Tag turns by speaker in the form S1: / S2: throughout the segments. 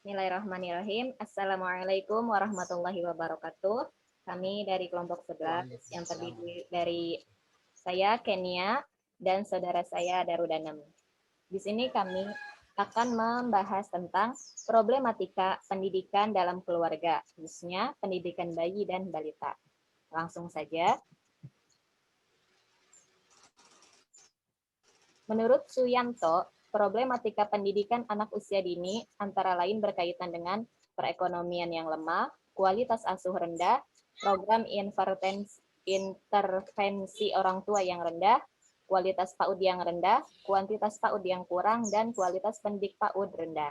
S1: Bismillahirrahmanirrahim. Assalamualaikum warahmatullahi wabarakatuh. Kami dari kelompok 11 yang terdiri dari saya, Kenia, dan saudara saya, Darudanam. Di sini kami akan membahas tentang problematika pendidikan dalam keluarga, khususnya pendidikan bayi dan balita. Langsung saja. Menurut Suyanto, problematika pendidikan anak usia dini antara lain berkaitan dengan perekonomian yang lemah, kualitas asuh rendah, program intervensi orang tua yang rendah, kualitas PAUD yang rendah, kuantitas PAUD yang kurang, dan kualitas pendidik PAUD rendah.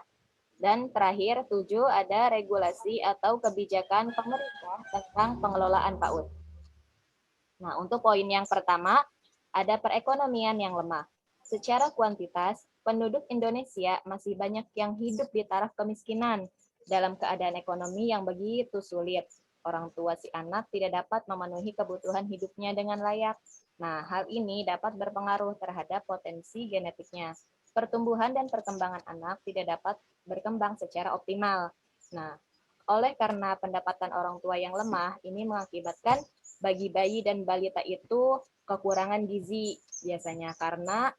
S1: Dan terakhir, 7, ada regulasi atau kebijakan pemerintah tentang pengelolaan PAUD. Nah, untuk poin yang pertama, ada perekonomian yang lemah. Secara kuantitas, penduduk Indonesia masih banyak yang hidup di taraf kemiskinan dalam keadaan ekonomi yang begitu sulit. Orang tua si anak tidak dapat memenuhi kebutuhan hidupnya dengan layak. Nah, hal ini dapat berpengaruh terhadap potensi genetiknya. Pertumbuhan dan perkembangan anak tidak dapat berkembang secara optimal. Nah, oleh karena pendapatan orang tua yang lemah, ini mengakibatkan bagi bayi dan balita itu kekurangan gizi biasanya karena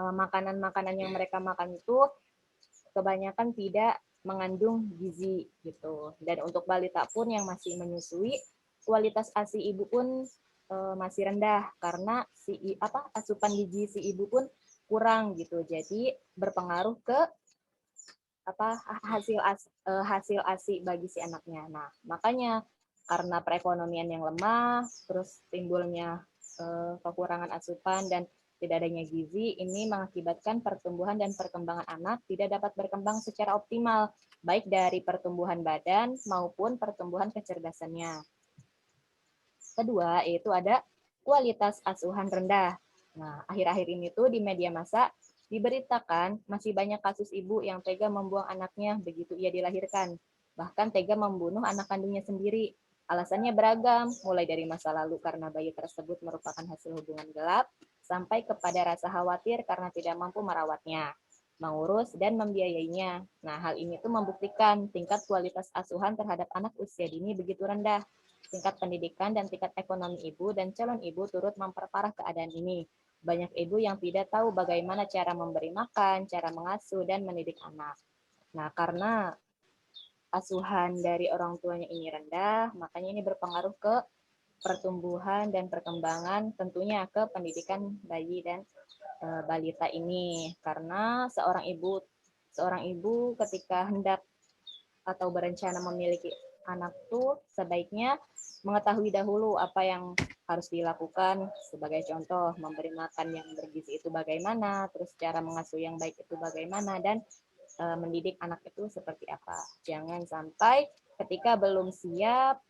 S1: makanan-makanan yang mereka makan itu kebanyakan tidak mengandung gizi gitu. Dan untuk balita pun yang masih menyusui, kualitas ASI ibu pun masih rendah karena asupan gizi si ibu pun kurang gitu. Jadi berpengaruh ke hasil ASI bagi si anaknya. Nah, makanya karena perekonomian yang lemah, terus timbulnya kekurangan asupan dan tidak adanya gizi, ini mengakibatkan pertumbuhan dan perkembangan anak tidak dapat berkembang secara optimal, baik dari pertumbuhan badan maupun pertumbuhan kecerdasannya. Kedua, yaitu ada kualitas asuhan rendah. Nah, akhir-akhir ini tuh di media massa diberitakan masih banyak kasus ibu yang tega membuang anaknya begitu ia dilahirkan, bahkan tega membunuh anak kandungnya sendiri. Alasannya beragam, mulai dari masa lalu karena bayi tersebut merupakan hasil hubungan gelap, sampai kepada rasa khawatir karena tidak mampu merawatnya, mengurus, dan membiayainya. Nah, hal ini tuh membuktikan tingkat kualitas asuhan terhadap anak usia dini begitu rendah. Tingkat pendidikan dan tingkat ekonomi ibu dan calon ibu turut memperparah keadaan ini. Banyak ibu yang tidak tahu bagaimana cara memberi makan, cara mengasuh, dan mendidik anak. Nah, karena asuhan dari orang tuanya ini rendah, makanya ini berpengaruh ke pertumbuhan dan perkembangan, tentunya ke pendidikan bayi dan balita ini. Karena seorang ibu ketika hendak atau berencana memiliki anak tuh sebaiknya mengetahui dahulu apa yang harus dilakukan. Sebagai contoh, memberi makan yang bergizi itu bagaimana, terus cara mengasuh yang baik itu bagaimana, dan mendidik anak itu seperti apa. Jangan sampai ketika belum siap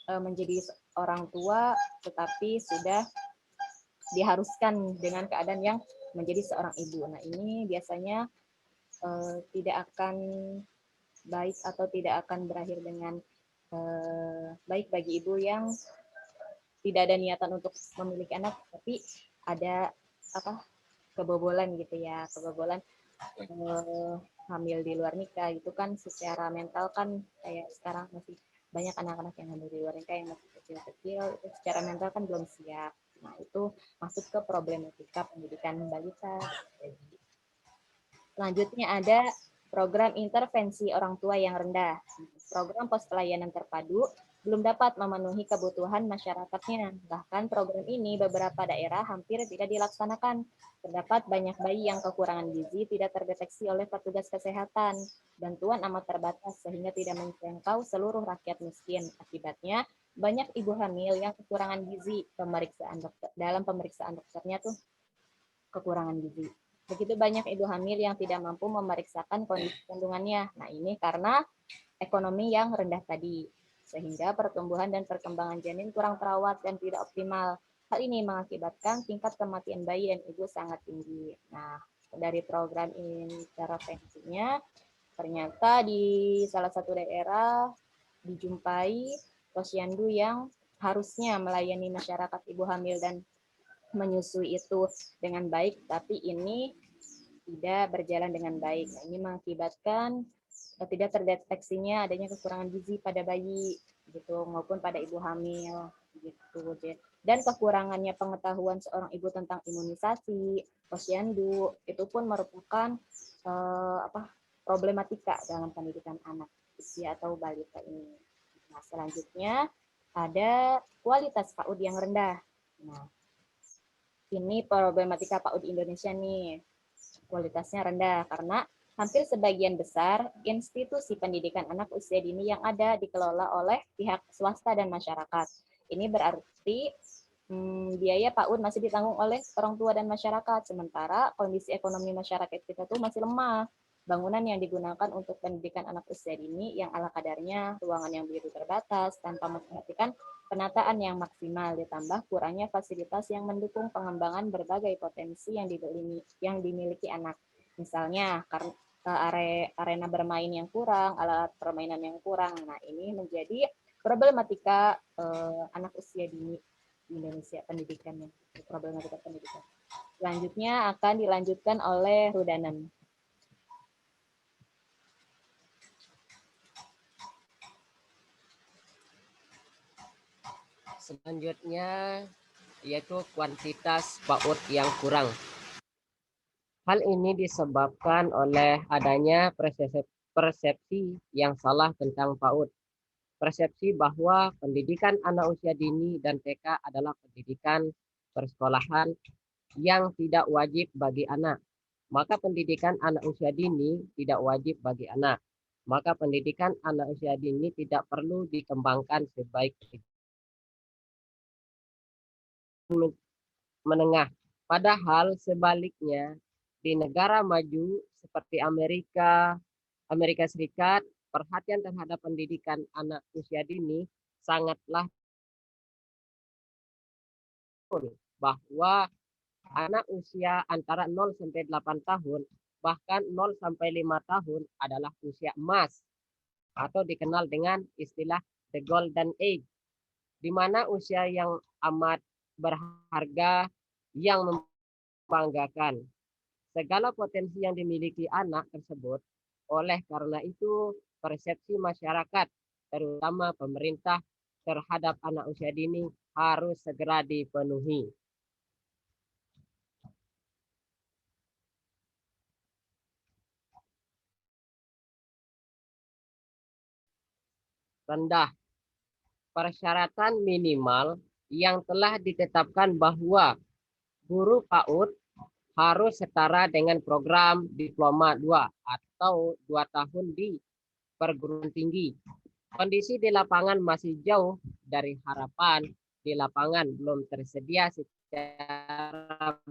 S1: menjadi orang tua, tetapi sudah diharuskan dengan keadaan yang menjadi seorang ibu. Nah, ini biasanya tidak akan baik atau tidak akan berakhir dengan baik bagi ibu yang tidak ada niatan untuk memiliki anak, tapi ada kebobolan gitu ya, kebobolan hamil di luar nikah itu kan secara mental kan kayak sekarang masih banyak anak-anak yang hamil di luar nikah yang masih kecil-kecil, itu secara mental kan belum siap. Nah, itu masuk ke problematika pendidikan balita. Selanjutnya ada program intervensi orang tua yang rendah. Program pos pelayanan terpadu belum dapat memenuhi kebutuhan masyarakatnya. Bahkan program ini beberapa daerah hampir tidak dilaksanakan. Terdapat banyak bayi yang kekurangan gizi tidak terdeteksi oleh petugas kesehatan. Bantuan amat terbatas sehingga tidak menjangkau seluruh rakyat miskin. Akibatnya, banyak ibu hamil yang kekurangan gizi. Dalam pemeriksaan dokternya tuh kekurangan gizi. Begitu banyak ibu hamil yang tidak mampu memeriksakan kondisi kandungannya. Nah, ini karena ekonomi yang rendah tadi, sehingga pertumbuhan dan perkembangan janin kurang terawat dan tidak optimal. Hal ini mengakibatkan tingkat kematian bayi dan ibu sangat tinggi. Nah, dari program intervensinya, ternyata di salah satu daerah dijumpai posyandu yang harusnya melayani masyarakat ibu hamil dan menyusui itu dengan baik, tapi ini tidak berjalan dengan baik. Nah, ini mengakibatkan tidak terdeteksinya adanya kekurangan gizi pada bayi gitu maupun pada ibu hamil gitu. Dan kekurangannya pengetahuan seorang ibu tentang imunisasi, posyandu itu pun merupakan problematika dalam pendidikan anak usia atau balita ini. Nah, selanjutnya ada kualitas PAUD yang rendah. Nah, ini problematika PAUD Indonesia nih. Kualitasnya rendah karena hampir sebagian besar institusi pendidikan anak usia dini yang ada dikelola oleh pihak swasta dan masyarakat. Ini berarti biaya PAUD masih ditanggung oleh orang tua dan masyarakat, sementara kondisi ekonomi masyarakat kita tuh masih lemah. Bangunan yang digunakan untuk pendidikan anak usia dini yang ala kadarnya, ruangan yang begitu terbatas, tanpa memperhatikan penataan yang maksimal, ditambah kurangnya fasilitas yang mendukung pengembangan berbagai potensi yang dimiliki anak. Misalnya, karena arena bermain yang kurang, alat permainan yang kurang. Nah, ini menjadi problematika anak usia dini di Indonesia pendidikannya, problematika pendidikan. Selanjutnya akan dilanjutkan oleh Rudanan.
S2: Selanjutnya yaitu kuantitas PAUD yang kurang. Hal ini disebabkan oleh adanya persepsi yang salah tentang PAUD. Persepsi bahwa pendidikan anak usia dini dan TK adalah pendidikan persekolahan yang tidak wajib bagi anak. Maka pendidikan anak usia dini tidak wajib bagi anak. Maka pendidikan anak usia dini tidak perlu dikembangkan sebaik-baiknya. Menengah. Padahal sebaliknya di negara maju seperti Amerika Serikat, perhatian terhadap pendidikan anak usia dini sangatlah bahwa anak usia antara 0 sampai 8 tahun bahkan 0 sampai 5 tahun adalah usia emas atau dikenal dengan istilah the golden age, di mana usia yang amat berharga yang membanggakan segala potensi yang dimiliki anak tersebut. Oleh karena itu, persepsi masyarakat, terutama pemerintah, terhadap anak usia dini harus segera dipenuhi. Rendah. Persyaratan minimal yang telah ditetapkan bahwa guru PAUD harus setara dengan program diploma 2 atau 2 tahun di perguruan tinggi. Kondisi di lapangan masih jauh dari harapan. Di lapangan belum tersedia secara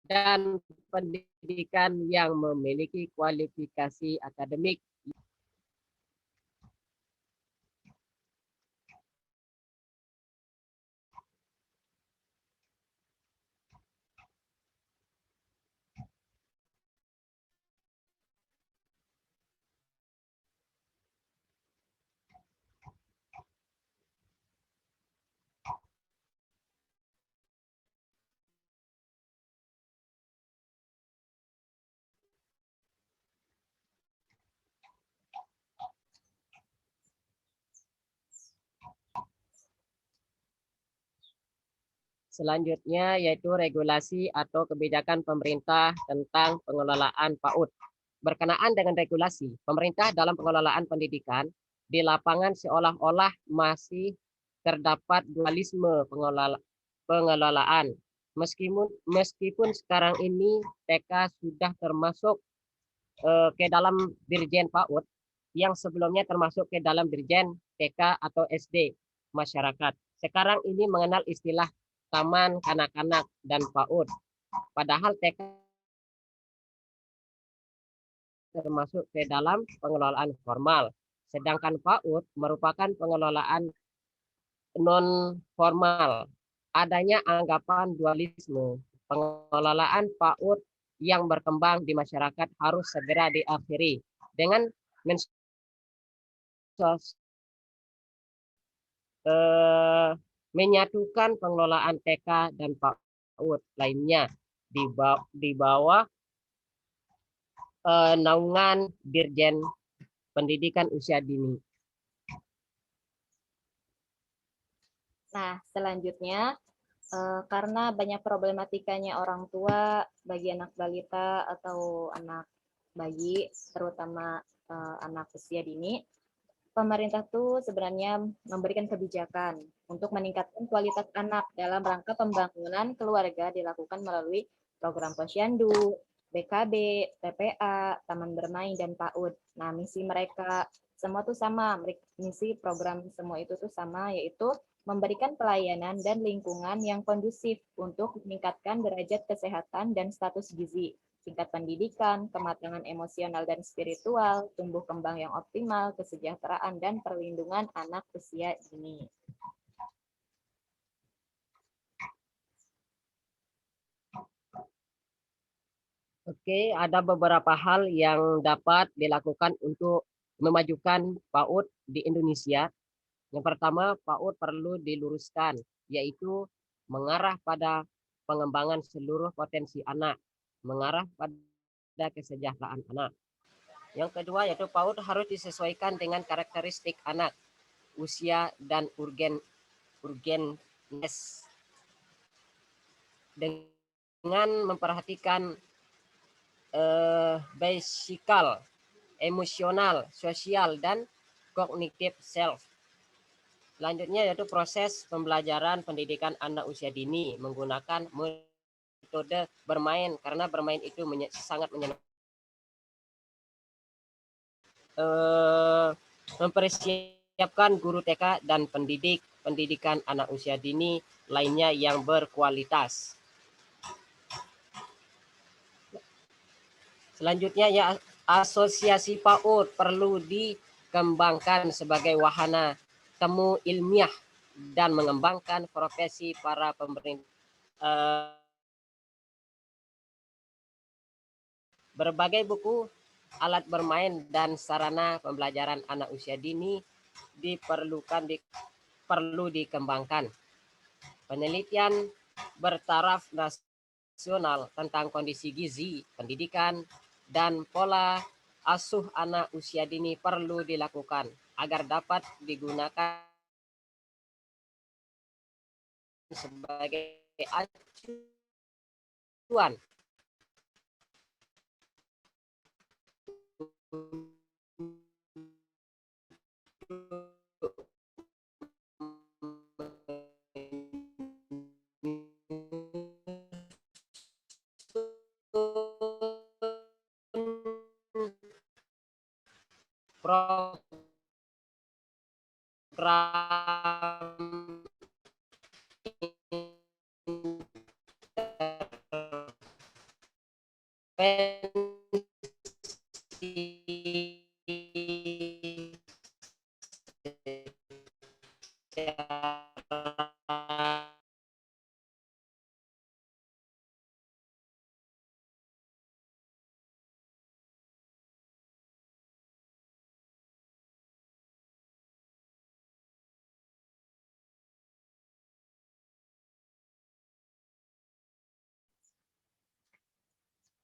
S2: dan pendidikan yang memiliki kualifikasi akademik. Selanjutnya yaitu regulasi atau kebijakan pemerintah tentang pengelolaan PAUD. Berkenaan dengan regulasi, pemerintah dalam pengelolaan pendidikan di lapangan seolah-olah masih terdapat dualisme pengelolaan. Meskipun sekarang ini TK sudah termasuk ke dalam Dirjen PAUD, yang sebelumnya termasuk ke dalam Dirjen TK atau SD masyarakat. Sekarang ini mengenal istilah taman kanak-kanak dan PAUD. Padahal TK termasuk ke dalam pengelolaan formal. Sedangkan PAUD merupakan pengelolaan non formal. Adanya anggapan dualisme. Pengelolaan PAUD yang berkembang di masyarakat harus segera diakhiri dengan menyatukan pengelolaan TK dan PAUD lainnya di bawah naungan Dirjen Pendidikan Usia Dini.
S1: Nah, selanjutnya karena banyak problematikanya orang tua bagi anak balita atau anak bayi, terutama anak usia dini, pemerintah tuh sebenarnya memberikan kebijakan untuk meningkatkan kualitas anak dalam rangka pembangunan keluarga dilakukan melalui program posyandu, BKB, TPA, taman bermain, dan PAUD. Nah, misi mereka semua tuh sama, misi program semua itu tuh sama, yaitu memberikan pelayanan dan lingkungan yang kondusif untuk meningkatkan derajat kesehatan dan status gizi, tingkat pendidikan, kematangan emosional dan spiritual, tumbuh kembang yang optimal, kesejahteraan, dan perlindungan anak usia dini.
S2: Oke, ada beberapa hal yang dapat dilakukan untuk memajukan PAUD di Indonesia. Yang pertama, PAUD perlu diluruskan, yaitu mengarah pada pengembangan seluruh potensi anak, mengarah pada kesejahteraan anak. Yang kedua, yaitu PAUD harus disesuaikan dengan karakteristik anak, usia, dan urgeness. Dengan memperhatikan biological, emosional, sosial, dan kognitif self. Selanjutnya yaitu proses pembelajaran pendidikan anak usia dini menggunakan metode bermain, karena bermain itu sangat menyenangkan. Mempersiapkan guru TK dan pendidikan anak usia dini lainnya yang berkualitas. Selanjutnya ya, asosiasi PAUD perlu dikembangkan sebagai wahana temu ilmiah dan mengembangkan profesi para pemerintah. Berbagai buku, alat bermain, dan sarana pembelajaran anak usia dini perlu dikembangkan. Penelitian bertaraf nasional tentang kondisi gizi, pendidikan, dan pola asuh anak usia dini perlu dilakukan agar dapat digunakan sebagai acuan program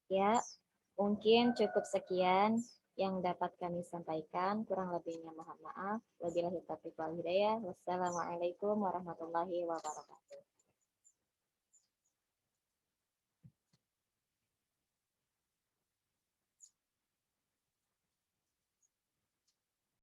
S1: Ya, mungkin cukup sekian yang dapat kami sampaikan. Kurang lebihnya mohon maaf. Wabillahi taufiq wal hidayah. Wassalamualaikum warahmatullahi wabarakatuh.